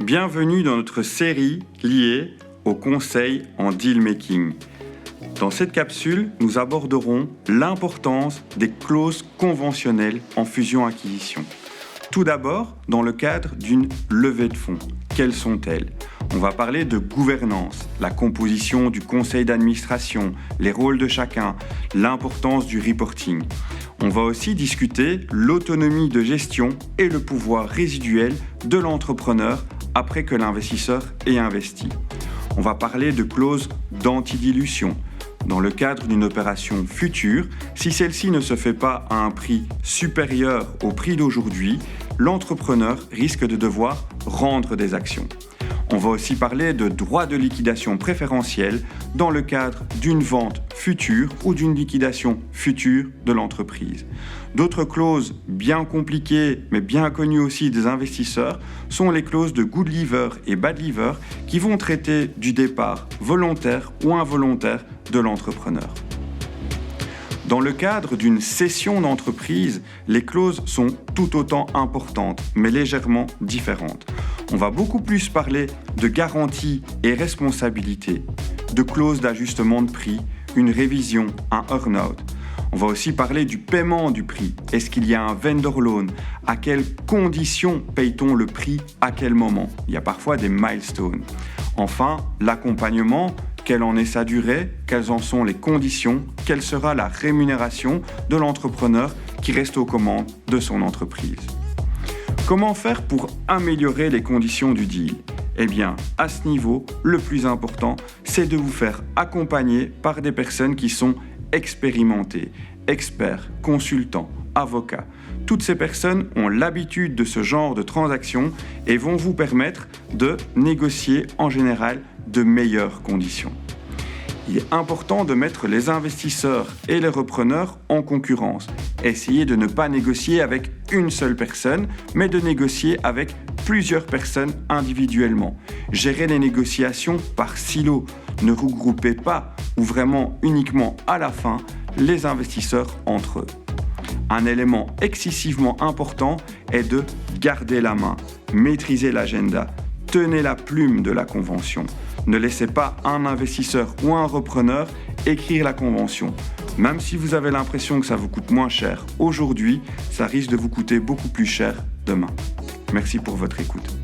Bienvenue dans notre série liée au conseil en deal making. Dans cette capsule, nous aborderons l'importance des clauses conventionnelles en fusion-acquisition. Tout d'abord, dans le cadre d'une levée de fonds. Quelles sont-elles ? On va parler de gouvernance, la composition du conseil d'administration, les rôles de chacun, l'importance du reporting. On va aussi discuter l'autonomie de gestion et le pouvoir résiduel de l'entrepreneur après que l'investisseur ait investi. On va parler de clauses d'antidilution. Dans le cadre d'une opération future, si celle-ci ne se fait pas à un prix supérieur au prix d'aujourd'hui, l'entrepreneur risque de devoir rendre des actions. On va aussi parler de droits de liquidation préférentiels dans le cadre d'une vente future ou d'une liquidation future de l'entreprise. D'autres clauses bien compliquées mais bien connues aussi des investisseurs sont les clauses de good leaver et bad leaver qui vont traiter du départ volontaire ou involontaire de l'entrepreneur. Dans le cadre d'une cession d'entreprise, les clauses sont tout autant importantes, mais légèrement différentes. On va beaucoup plus parler de garantie et responsabilité, de clauses d'ajustement de prix, une révision, un earn-out. On va aussi parler du paiement du prix. Est-ce qu'il y a un vendor loan ? À quelles conditions paye-t-on le prix ? À quel moment ? Il y a parfois des milestones. Enfin, l'accompagnement. Quelle en est sa durée ? Quelles en sont les conditions ? Quelle sera la rémunération de l'entrepreneur qui reste aux commandes de son entreprise ? Comment faire pour améliorer les conditions du deal ? Eh bien, à ce niveau, le plus important, c'est de vous faire accompagner par des personnes qui sont expérimentées, experts, consultants, avocats. Toutes ces personnes ont l'habitude de ce genre de transactions et vont vous permettre de négocier en général de meilleures conditions. Il est important de mettre les investisseurs et les repreneurs en concurrence. Essayez de ne pas négocier avec une seule personne, mais de négocier avec plusieurs personnes individuellement. Gérez les négociations par silo. Ne regroupez pas ou vraiment uniquement à la fin les investisseurs entre eux. Un élément excessivement important est de garder la main, maîtriser l'agenda, tenez la plume de la convention. Ne laissez pas un investisseur ou un repreneur écrire la convention. Même si vous avez l'impression que ça vous coûte moins cher aujourd'hui, ça risque de vous coûter beaucoup plus cher demain. Merci pour votre écoute.